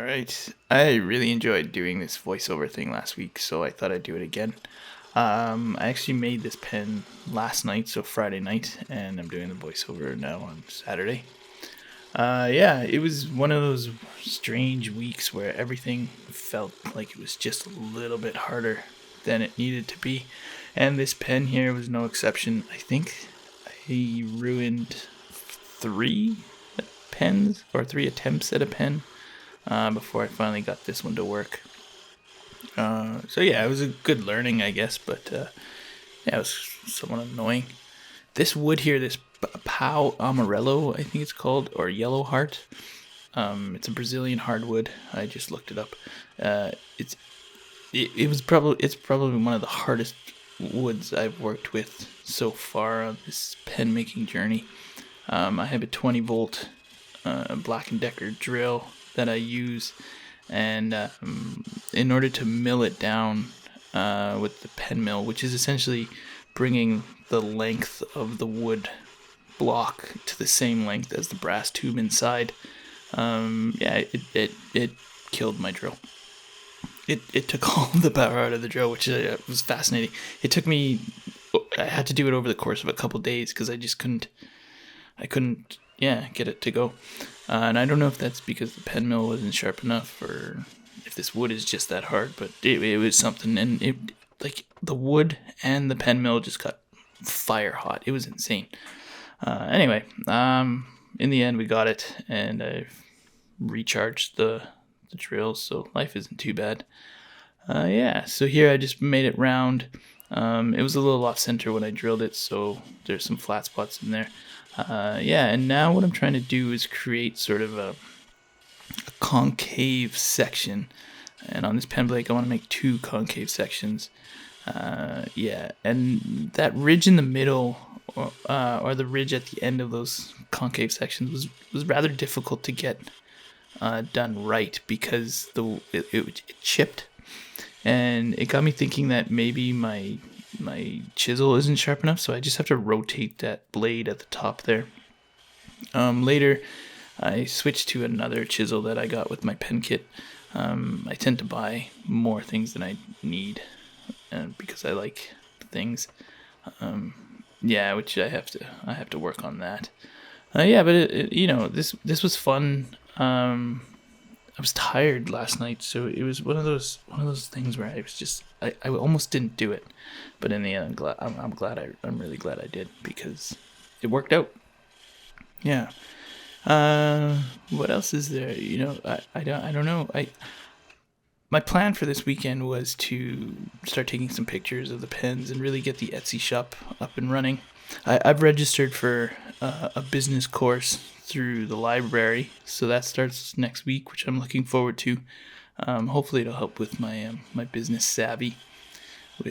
All right. I really enjoyed doing this voiceover thing last week, so I thought I'd do it again. I actually made this pen last night, so Friday night, and I'm doing the voiceover now on Saturday. Yeah, it was one of those strange weeks where everything felt like it was just a little bit harder than it needed to be, and this pen here was no exception. I think I ruined three pens or three attempts at a pen before I finally got this one to work. So yeah, it was a good learning, I guess, but yeah, it was somewhat annoying. This wood here, this Pau Amarelo, I think it's called, or Yellow Heart. It's a Brazilian hardwood. I just looked it up. It's probably one of the hardest woods I've worked with so far on this pen making journey. I have a 20 volt Black & Decker drill that I use, and in order to mill it down with the pen mill, which is essentially bringing the length of the wood block to the same length as the brass tube inside, it killed my drill. It took all the power out of the drill, which was fascinating. I had to do it over the course of a couple days because I just couldn't get it to go. And I don't know if that's because the pen mill wasn't sharp enough or if this wood is just that hard, but it was something. And the wood and the pen mill just got fire hot. It was insane. Anyway, in the end we got it, and I've recharged the drill, so life isn't too bad. So here I just made it round. It was a little off center when I drilled it, so there's some flat spots in there. And now what I'm trying to do is create sort of a concave section. And on this pen blade, I want to make two concave sections. And that ridge in the middle, or the ridge at the end of those concave sections was rather difficult to get done right because it chipped. And it got me thinking that maybe my chisel isn't sharp enough, so I just have to rotate that blade at the top there. Later, I switched to another chisel that I got with my pen kit. I tend to buy more things than I need, because I like things. Which I have to work on that. But this was fun. I was tired last night, so it was one of those things where I almost didn't do it, but in the end, I'm really glad I did because it worked out. Yeah. What else is there? I don't know. My plan for this weekend was to start taking some pictures of the pens and really get the Etsy shop up and running. I've registered for a business course through the library, so that starts next week, which I'm looking forward to. Hopefully it'll help with my business savvy,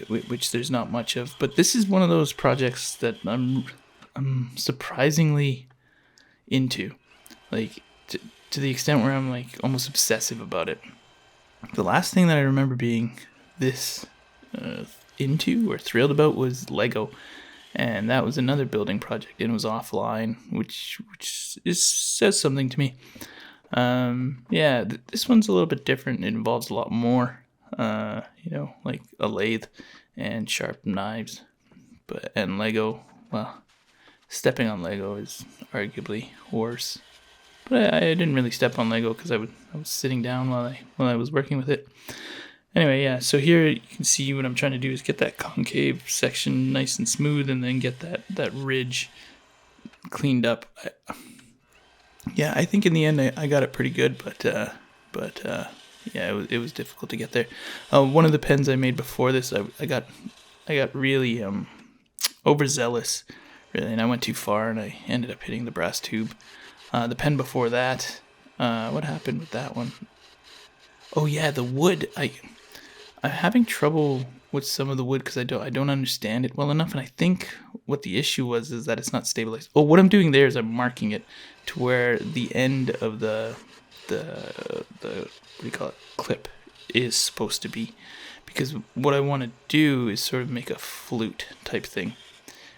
which there's not much of. But this is one of those projects that I'm surprisingly into, like to the extent where I'm like almost obsessive about it. The last thing that I remember being this into or thrilled about was Lego. And that was another building project, and it was offline, which says something to me. This one's a little bit different. It involves a lot more, like a lathe and sharp knives. And Lego, well, stepping on Lego is arguably worse. But I didn't really step on Lego because I was sitting down while I was working with it. Anyway, so here you can see what I'm trying to do is get that concave section nice and smooth, and then get that ridge cleaned up. I think in the end I got it pretty good, but it was difficult to get there. One of the pens I made before this, I got really overzealous, really, and I went too far, and I ended up hitting the brass tube. The pen before that, what happened with that one? Oh yeah, the wood. I'm having trouble with some of the wood because I don't understand it well enough, and I think what the issue is that it's not stabilized. Oh, what I'm doing there is I'm marking it to where the end of the what do you call it, clip is supposed to be, because what I want to do is sort of make a flute type thing.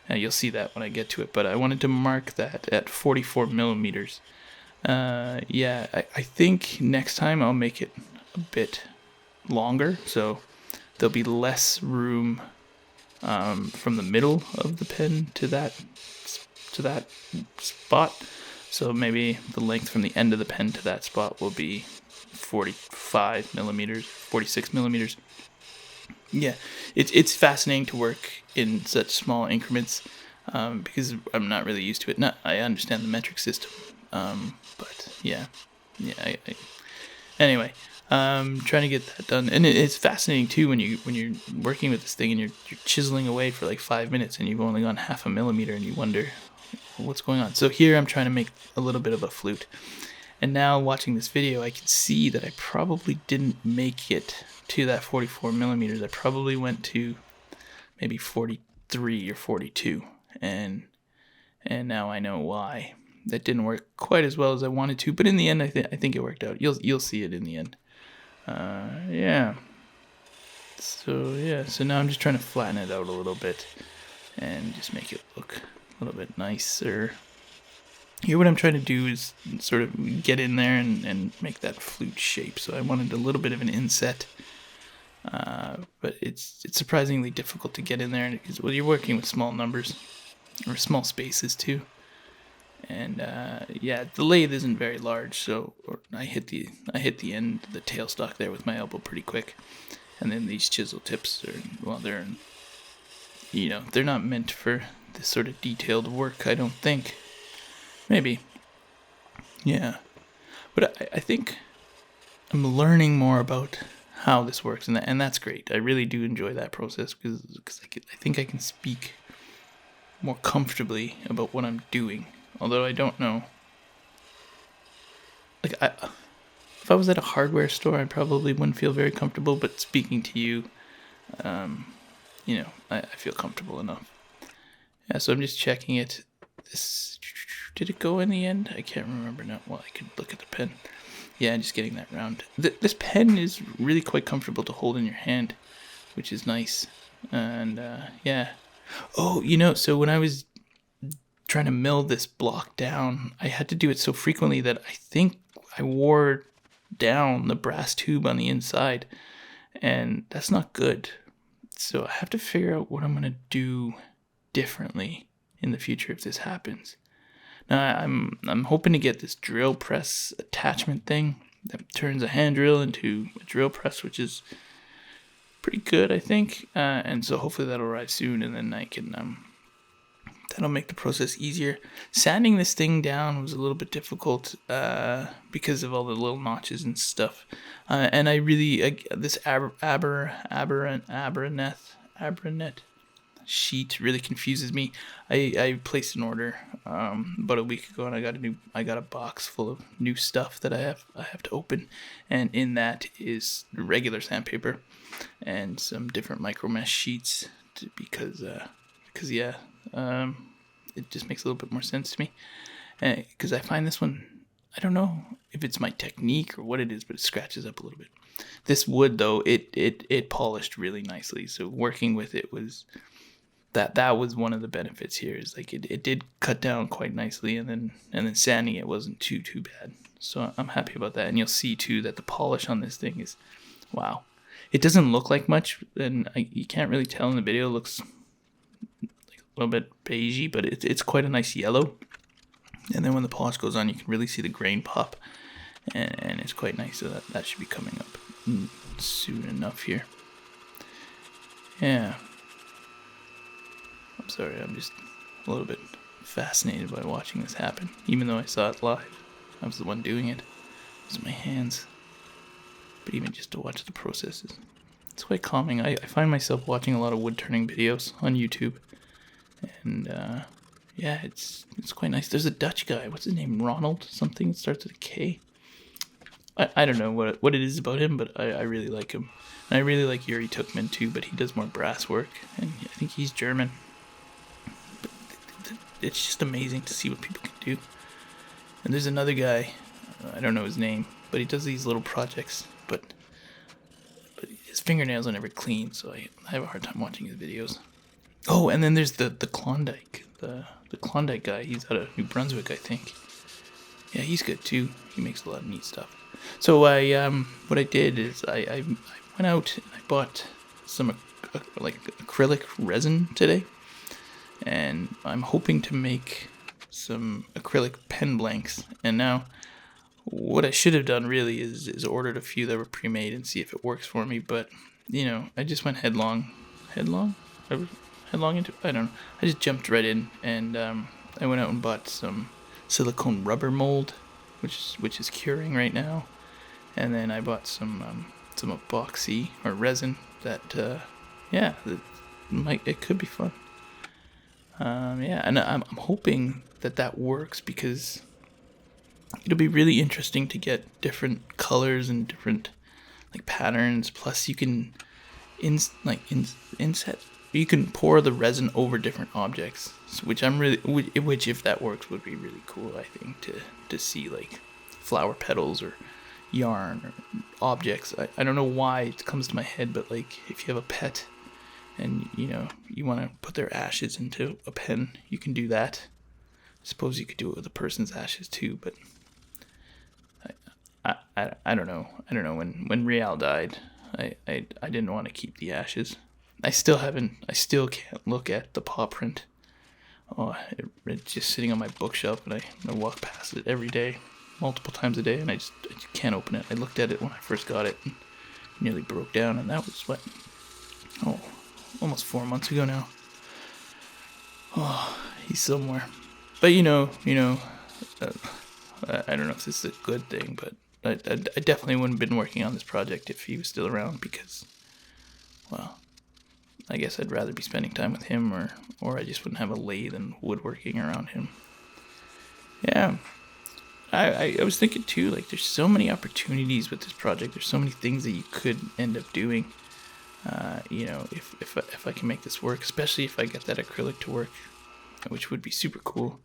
You'll see that when I get to it, but I wanted to mark that at 44 millimeters. Yeah, I think next time I'll make it a bit longer, so there'll be less room from the middle of the pen to that spot. So maybe the length from the end of the pen to that spot will be 45 millimeters, 46 millimeters. Yeah, it's fascinating to work in such small increments because I'm not really used to it. Not I understand the metric system, but yeah. Anyway, trying to get that done, and it's fascinating too when you're working with this thing and you're chiseling away for like 5 minutes and you've only gone half a millimeter and you wonder what's going on. So here I'm trying to make a little bit of a flute, and now watching this video, I can see that I probably didn't make it to that 44 millimeters. I probably went to maybe 43 or 42, and now I know why. That didn't work quite as well as I wanted to, but in the end, I think it worked out. You'll see it in the end. Yeah. So now I'm just trying to flatten it out a little bit and just make it look a little bit nicer. Here what I'm trying to do is sort of get in there and make that flute shape. So I wanted a little bit of an inset, but it's surprisingly difficult to get in there because you're working with small numbers or small spaces too. And yeah, the lathe isn't very large, so I hit the end of the tailstock there with my elbow pretty quick. And then these chisel tips they're not meant for this sort of detailed work, I don't think. Maybe. Yeah. But I think I'm learning more about how this works, and that's great. I really do enjoy that process because I think I can speak more comfortably about what I'm doing. Although I don't know. If I was at a hardware store, I probably wouldn't feel very comfortable. But speaking to you, I feel comfortable enough. Yeah, so I'm just checking it. Did it go in the end? I can't remember now. Well, I could look at the pen. Yeah, just getting that round. This pen is really quite comfortable to hold in your hand, which is nice. And yeah. Oh, so when I was trying to mill this block down, I had to do it so frequently that I think I wore down the brass tube on the inside, and that's not good. So I have to figure out what I'm going to do differently in the future if this happens. Now I'm hoping to get this drill press attachment thing that turns a hand drill into a drill press, which is pretty good, I think. And so hopefully that'll arrive soon, and then I can that'll make the process easier. Sanding this thing down was a little bit difficult because of all the little notches and stuff. And I really this Abranet sheet really confuses me. I placed an order about a week ago, and I got a box full of new stuff that I have to open, and in that is regular sandpaper and some different micro mesh sheets because it just makes a little bit more sense to me. Because I find this one, I don't know if it's my technique or what it is, but it scratches up a little bit. This wood though, it polished really nicely. So working with it was that was one of the benefits here. Is like it did cut down quite nicely, and then sanding it wasn't too bad. So I'm happy about that. And you'll see too that the polish on this thing is, wow. It doesn't look like much, and you can't really tell in the video. It looks like a little bit beigey, but it's quite a nice yellow. And then when the polish goes on, you can really see the grain pop, and it's quite nice. So that should be coming up soon enough here. Yeah. I'm sorry, I'm just a little bit fascinated by watching this happen. Even though I saw it live, I was the one doing it. It was my hands. But even just to watch the processes, it's quite calming. I find myself watching a lot of wood turning videos on YouTube, and yeah, it's quite nice. There's a Dutch guy. What's his name? Ronald something. It starts with a K. I don't know what it is about him, but I really like him. And I really like Yuri Tukman too, but he does more brass work, and I think he's German. But it's just amazing to see what people can do. And there's another guy, I don't know his name, but he does these little projects, but his fingernails are never clean, so I have a hard time watching his videos. Oh, and then there's the Klondike, the Klondike guy. He's out of New Brunswick, I think. Yeah, he's good too. He makes a lot of neat stuff. So what I did is I went out and I bought some like acrylic resin today, and I'm hoping to make some acrylic pen blanks. And now, what I should have done really is ordered a few that were pre-made and see if it works for me. But I just went headlong. I was headlong into. I don't know. I just jumped right in, and I went out and bought some silicone rubber mold, which is curing right now, and then I bought some epoxy or resin that it could be fun. And I'm hoping that works because it'll be really interesting to get different colors and different like patterns. Plus, you can inset. You can pour the resin over different objects, which if that works, would be really cool. I think to see like flower petals or yarn or objects. I don't know why it comes to my head, but like if you have a pet and you want to put their ashes into a pen, you can do that. I suppose you could do it with a person's ashes too, but I don't know. I don't know. When Real died, I didn't want to keep the ashes. I still can't look at the paw print. Oh, it's just sitting on my bookshelf, and I walk past it every day, multiple times a day, and I just can't open it. I looked at it when I first got it and nearly broke down, and that was almost 4 months ago now. Oh, he's somewhere. But I don't know if this is a good thing, but I definitely wouldn't have been working on this project if he was still around because, well, I guess I'd rather be spending time with him or I just wouldn't have a lathe and woodworking around him. Yeah. I was thinking too, like there's so many opportunities with this project. There's so many things that you could end up doing. If I can make this work, especially if I get that acrylic to work, which would be super cool.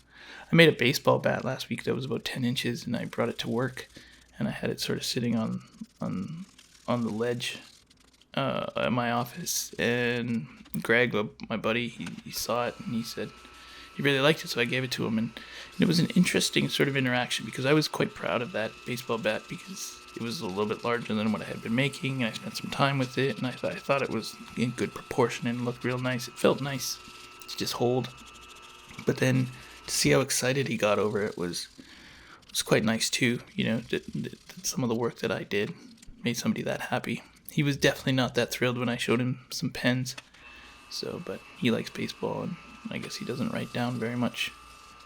I made a baseball bat last week that was about 10 inches, and I brought it to work, and I had it sort of sitting on the ledge at my office. And Greg, my buddy, he saw it, and he said he really liked it, so I gave it to him. And it was an interesting sort of interaction because I was quite proud of that baseball bat because it was a little bit larger than what I had been making, and I spent some time with it, and I thought it was in good proportion and looked real nice. It felt nice to just hold. But then to see how excited he got over it was quite nice too. That some of the work that I did made somebody that happy. He was definitely not that thrilled when I showed him some pens. But he likes baseball, and I guess he doesn't write down very much.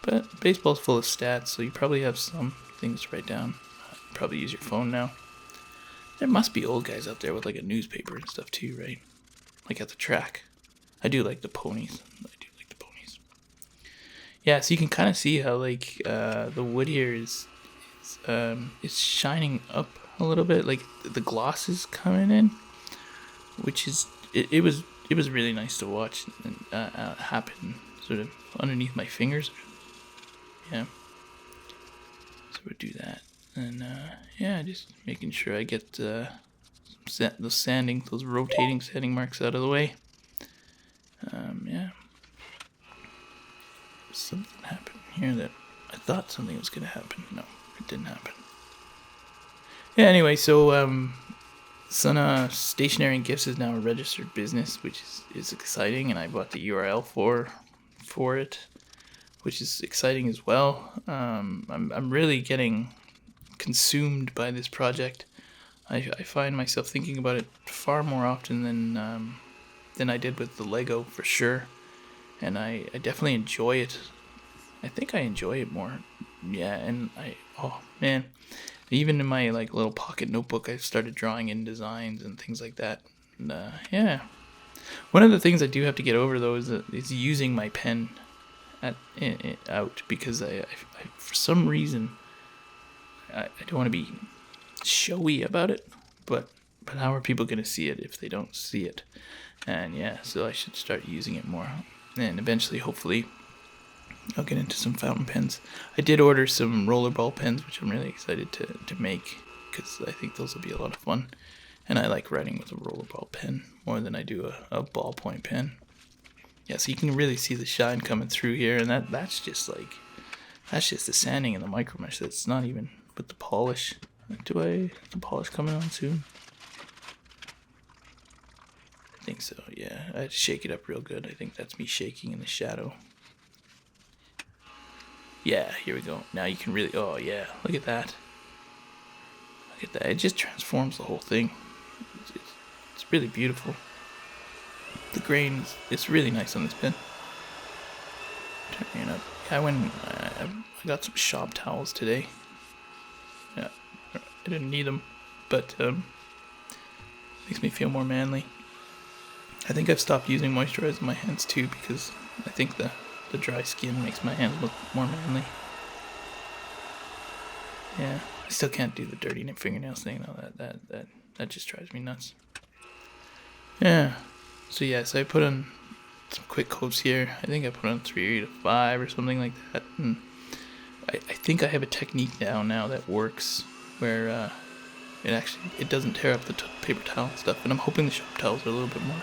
But baseball's full of stats, so you probably have some things to write down. Probably use your phone now. There must be old guys out there with like a newspaper and stuff too, right? Like at the track. I do like the ponies. Yeah, so you can kind of see how like the wood here is it's shining up a little bit, like the gloss is coming in, which is it was really nice to watch happen sort of underneath my fingers. Yeah, so we'll do that, and just making sure I get those rotating sanding marks out of the way. Something happened here that I thought something was going to happen. No, it didn't happen. Yeah, anyway, so Sana Stationery and Gifts is now a registered business, which is exciting, and I bought the URL for it, which is exciting as well. I'm really getting consumed by this project. I find myself thinking about it far more often than I did with the Lego, for sure. And I definitely enjoy it. I think I enjoy it more. Yeah, and even in my like little pocket notebook, I started drawing in designs and things like that. And one of the things I do have to get over though is using my pen out because I for some reason I don't want to be showy about it, but how are people going to see it if they don't see it? And so I should start using it more. And eventually, hopefully, I'll get into some fountain pens. I did order some rollerball pens, which I'm really excited to make because I think those will be a lot of fun. And I like writing with a rollerball pen more than I do a ballpoint pen. Yeah, so you can really see the shine coming through here, and that's just like That's just the sanding and the micro mesh. That's not even with the polish. The polish coming on soon? I think so, yeah. I had to shake it up real good. I think that's me shaking in the shadow. Yeah, here we go. Now you can really, oh yeah, look at that. Look at that. It just transforms the whole thing. It's really beautiful. The grain, it's really nice on this pen. Turning it up. I got some shop towels today. Yeah, I didn't need them, but makes me feel more manly. I think I've stopped using moisturizer in my hands too, because I think the dry skin makes my hands look more manly. Yeah, I still can't do the dirty fingernails thing though. That just drives me nuts. Yeah. So I put on some quick coats here. I think I put on 3 to 5 or something like that. And I think I have a technique down now that works where it doesn't tear up the paper towel and stuff. And I'm hoping the shop towels are a little bit more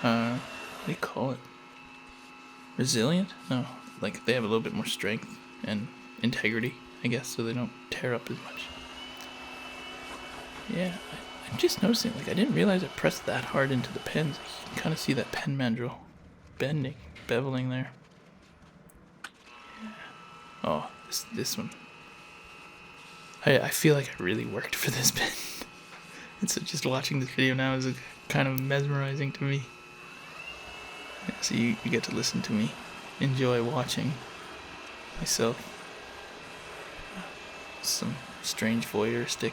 what do you call it? Resilient? No, like they have a little bit more strength and integrity, I guess, so they don't tear up as much. Yeah, I'm just noticing, like I didn't realize I pressed that hard into the pens. You can kind of see that pen mandrel beveling there. Yeah. Oh, this one. I feel like I really worked for this pen. And so just watching this video now is kind of mesmerizing to me. So you get to listen to me enjoy watching myself. Some strange voyeuristic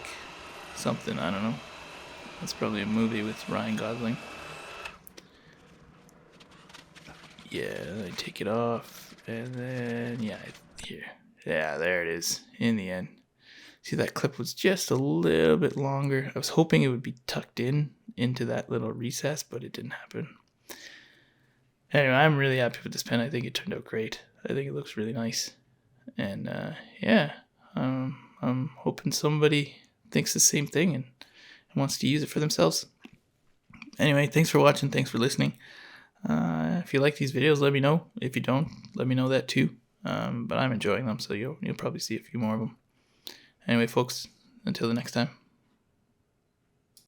something, I don't know. That's probably a movie with Ryan Gosling. Yeah, I take it off, and then, here. Yeah, there it is, in the end. See, that clip was just a little bit longer. I was hoping it would be tucked into that little recess, but it didn't happen. Anyway, I'm really happy with this pen. I think it turned out great. I think it looks really nice. And I'm hoping somebody thinks the same thing and wants to use it for themselves. Anyway, thanks for watching. Thanks for listening. If you like these videos, let me know. If you don't, let me know that too. But I'm enjoying them, so you'll probably see a few more of them. Anyway, folks, until the next time.